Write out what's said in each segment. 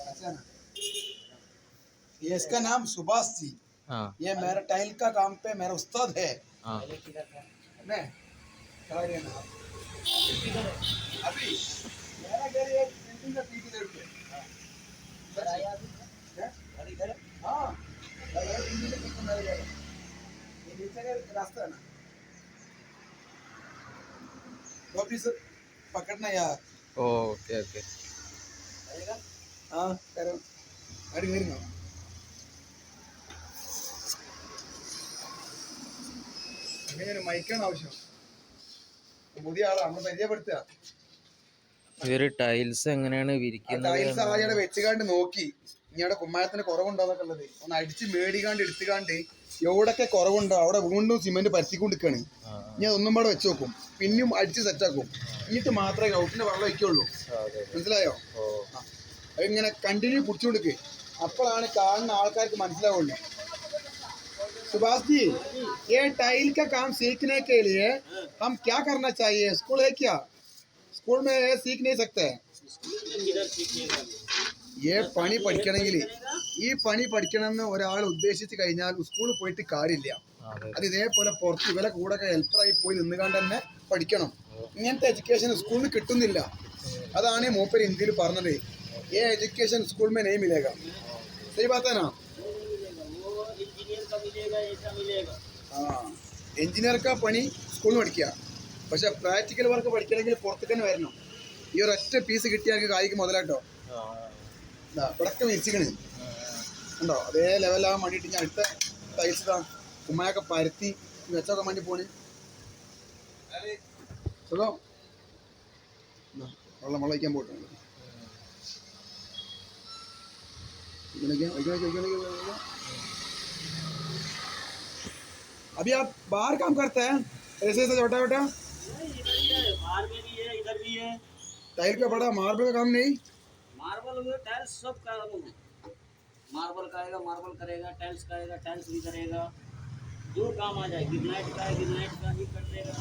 अच्छा ना, ये इसका नाम सुभाष जी। हाँ ये मेरा टाइल का काम पे मेरा उस्ताद है। हाँ मैं खड़ा रहना अभी मेरा घर एक बिल्डिंग का पीछे इधर पे है? इधर हाँ ये बिल्डिंग के पीछे मेरा घर है। ये नीचे का रास्ता है ना, तो अभी सर पकड़ना यार। ओके ओके हाँ करो अड़ी വരുന്നോ അങ്ങനെ ഒരു മൈക്കാണ് ആവശ്യം. പുതിയ ആളാ നമ്മൾ പരിചയപ്പെടുത്തുക. ഇവര് ടൈൽസ് എങ്ങനെയാണ് ആ വിരിക്കുന്നത് ടൈൽസ് ആദ്യം വെച്ചുകാണ്ട് നോക്കി ഇനിയുടെ കുമ്മായത്തിന് കുറവുണ്ടോന്നൊക്കെ ഉള്ളത് ഒന്ന് അടിച്ച് മേടിക്കാണ്ട് എടുത്തുകാണ്ട് എവിടൊക്കെ കുറവുണ്ടോ അവിടെ വീണ്ടും സിമെന്റ് പരത്തിക്കൊണ്ടിരിക്കുകയാണ്. ഇനി അതൊന്നും പാടെ വെച്ച് നോക്കും, പിന്നെയും അടിച്ച് സെറ്റാക്കും, എന്നിട്ട് മാത്രമേ ഔട്ടിന്റെ വെള്ളം വയ്ക്കുള്ളൂ. മനസ്സിലായോ? അതിങ്ങനെ കണ്ടിന്യൂ പിടിച്ചുകൊടുക്ക്, അപ്പോഴാണ് കാണുന്ന ആൾക്കാർക്ക് മനസ്സിലാവുള്ളൂ. सुभाष जी, ये टाइल का काम सीखने के लिए हम क्या करना चाहिए? स्कूल है क्या? स्कूल में सीख नहीं सकते. ये പണി പഠിക്കണമെങ്കിൽ ഈ പണി പഠിക്കണമെന്ന് ഒരാൾ ഉദ്ദേശിച്ച് കഴിഞ്ഞാൽ സ്കൂളിൽ പോയിട്ട് കാര്യമില്ല. അത് ഇതേപോലെ പുറത്ത് ഇവരെ കൂടെ ഹെൽപ്പറായി പോയി നിന്നുകൊണ്ട് തന്നെ പഠിക്കണം. ഇങ്ങനത്തെ എഡ്യൂക്കേഷൻ സ്കൂളിൽ കിട്ടുന്നില്ല. അതാണ് മൂപ്പർ ഇന്ത്യയിൽ പറഞ്ഞത്. ये एजुकेशन स्कूल में नहीं मिलेगा. सही बात है ना? എഞ്ചിനീയർക്കാ പണി സ്കൂളിൽ പഠിക്കുക, പക്ഷെ പ്രാക്ടിക്കൽ വർക്ക് പഠിക്കണമെങ്കിൽ പുറത്തേക്ക് തന്നെ വരണം. ഈ ഒരൊറ്റ പീസ് കിട്ടിയാൽ കായ്ക്ക് മുതലാട്ടോ. ഇവിടൊക്കെ വിരിച്ചിക്കണ് ഉണ്ടോ, അതേ ലെവലാകാൻ വേണ്ടിയിട്ട് ഞാൻ അടുത്ത ടൈൽസ് ഇതാ ഉമ്മയൊക്കെ പരത്തി വെച്ചൊക്കെ വേണ്ടി പോണ്. സുഖം വെള്ളം വയ്ക്കാൻ പോയിട്ടുണ്ട്. अभी आप बाहर काम करते हैं ऐसे ऐसे छोटा छोटा? बाहर में भी है, इधर भी है। टाइल का बड़ा, मार्बल का काम नहीं? मार्बल टाइल्स सब का मार्बल का आएगा, मार्बल करेगा, टाइल्स का आएगा, टाइल्स भी करेगा, जो काम आ जाए। गिरनाइट का है, गिरनाइट का भी कर देगा।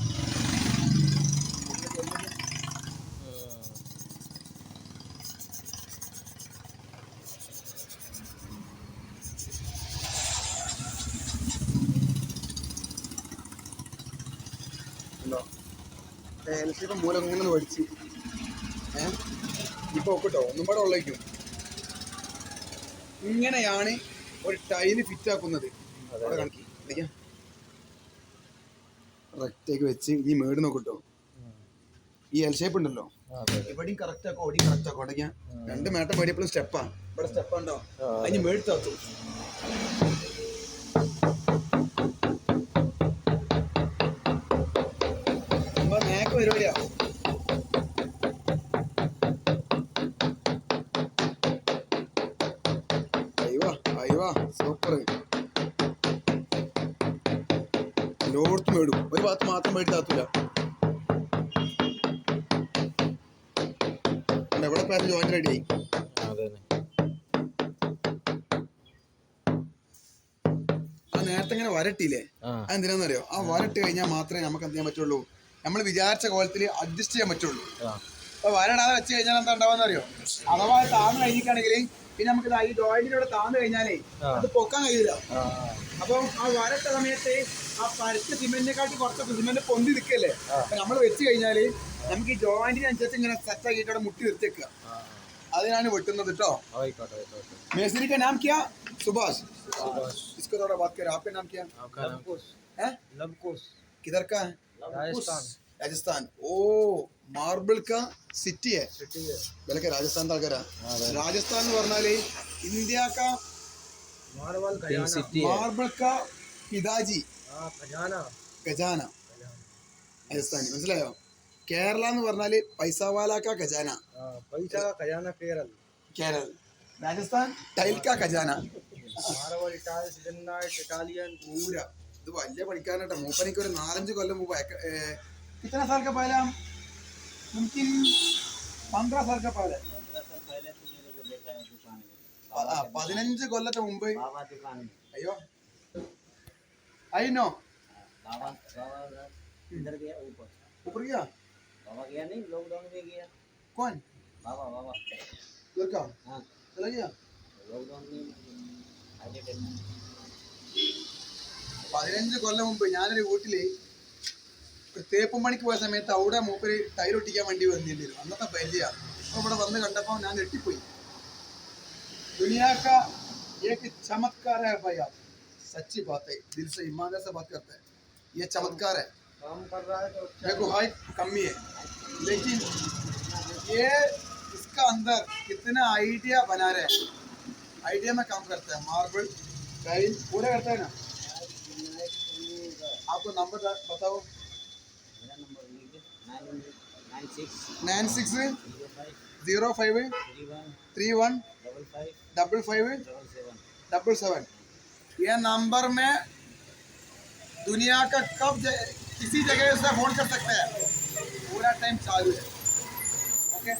ഇപ്പം മൂലം ഇങ്ങനെ പഠിച്ച് ഇപ്പൊ ഒക്കെട്ടോ ഒന്നും പാടെ ഉള്ളേക്കും. ഇങ്ങനെയാണ് ഒരു ടൈല് ഫിറ്റ് ആക്കുന്നത്. അവിടെ കണക്കി കറക്റ്റേക്ക് വെച്ച് ഈ മേട് നോക്കട്ടോ. ഈ എൽ ഷേപ്പ് ഉണ്ടല്ലോ, ഇവിടെയും കറക്റ്റ് ആക്കോ അവിടെയും കറക്റ്റ് ആക്കോ. അടയ്ക്കാൻ രണ്ട് മേട്ടം മേടിയപ്പോഴും സ്റ്റെപ്പാ. ഇവിടെ സ്റ്റെപ്പ് ഉണ്ടോ അതിന് മേടിത്താത്തു നേക്ക് പരിപാടിയാ. സൂപ്പർ. ലോർത്ത് മേടും ഒരു ഭാഗത്ത് മാത്രം മേടിത്താത്തൂല. എവിടെ പേര് ജോയിന്റ് റെഡിയായി. ആ നേരത്തെ ഇങ്ങനെ വരട്ടിയില്ലേ, അതെന്തിനാന്നറിയോ? ആ വരട്ട് കഴിഞ്ഞാൽ മാത്രമേ നമുക്ക് എന്ത് ചെയ്യാൻ പറ്റുള്ളൂ, നമ്മൾ വിചാരിച്ച കോലത്തിൽ അഡ്ജസ്റ്റ് ചെയ്യാൻ പറ്റുള്ളൂ. അപ്പൊ വരടാതെ വെച്ച് കഴിഞ്ഞാൽ എന്താ ഉണ്ടാവാന്നറിയോ? അഥവാ താന്ന് കഴിഞ്ഞിട്ടാണെങ്കിൽ പിന്നെ നമുക്ക് ഈ ജോയിന്റിലൂടെ താന്ന് കഴിഞ്ഞാലേ അത് പൊക്കാൻ കഴിയില്ല. അപ്പം ആ വരട്ട സമയത്ത് ആ പരത്ത സിമെന്റിനെക്കാട്ടി കുറച്ചൊക്കെ സിമെന്റ് പൊന്തി നിൽക്കല്ലേ, അപ്പൊ നമ്മൾ വെച്ച് കഴിഞ്ഞാല് നമുക്ക് ഈ ജോയിന്റിനനുസരിച്ച് ഇങ്ങനെ സെറ്റ് ആക്കിയിട്ട് അവിടെ മുട്ടി നിർത്തിക്കുക. അതിനാണ് വെട്ടുന്നത് കേട്ടോ. മേസ്ത്രി का नाम क्या? सुभाष. इसको थोड़ा बात करें. आपका नाम क्या है? लवकुश. किधर का है? राजस्थान. ओ मार्बल का सिटी है. बल्कि राजस्थान का आलकारा. राजस्थान എന്ന് പറഞ്ഞാല് ഇന്ത്യ का मार्बल का पिताजी ഖജാന രാജസ്ഥാൻ. മനസ്സിലായോ? കേരള എന്ന് പറഞ്ഞാല് പൈസവാല का ഖജാന. കേരള. രാജസ്ഥാൻ ടൈൽ का ഖജാന. പൂര ഇത് വലിയ പണിക്കാരനട്ടോ. മൂപ്പനിക്ക് ഒരു 4-5 കൊല്ലം മുമ്പ് कितना साल का पहले हम मुमकिन 15 साल का पहले 15 കൊല്ലത്തെ മുമ്പ്. അയ്യോ नो बाबा इधर गया ऊपर गया. बाबा गया नहीं, लॉकडाउन में गया. कौन? बाबा उधर का? हाँ चला गया लॉकडाउन में आगे 15 കൊല്ലം മുമ്പ് ഞാനൊരു വീട്ടില് ഒരു തേപ്പും പണിക്ക് പോയ സമയത്ത് അവിടെ മൂപ്പര് ടൈലൊട്ടിക്കാൻ വേണ്ടി വന്നിരുന്നു. അന്നത്തെ വലിയ അപ്പോൾ ഇവിടെ വന്ന് കണ്ടപ്പോൾ ഞാൻ ഞെട്ടിപ്പോയി. दुनिया का एक चमत्कार है भाई, आप सच्ची बात है, दिल से ईमानदार से बात करते हैं. ये चमत्कार है. काम कर रहा है तो देखो हाइट कमी है, लेकिन ये इसका अंदर कितना आइडिया बना रहे हैं. आइडिया में काम करता है. मार्बल टाइल पूरा करता है ना. आपको नंबर बताओ. मेरा नंबर लीजिए 96 96 05 05 31 31 55 55 77 77. ये नंबर में दुनिया का किसी जगह से फोन कर सकते हैं, पूरा टाइम चालू है. ओके.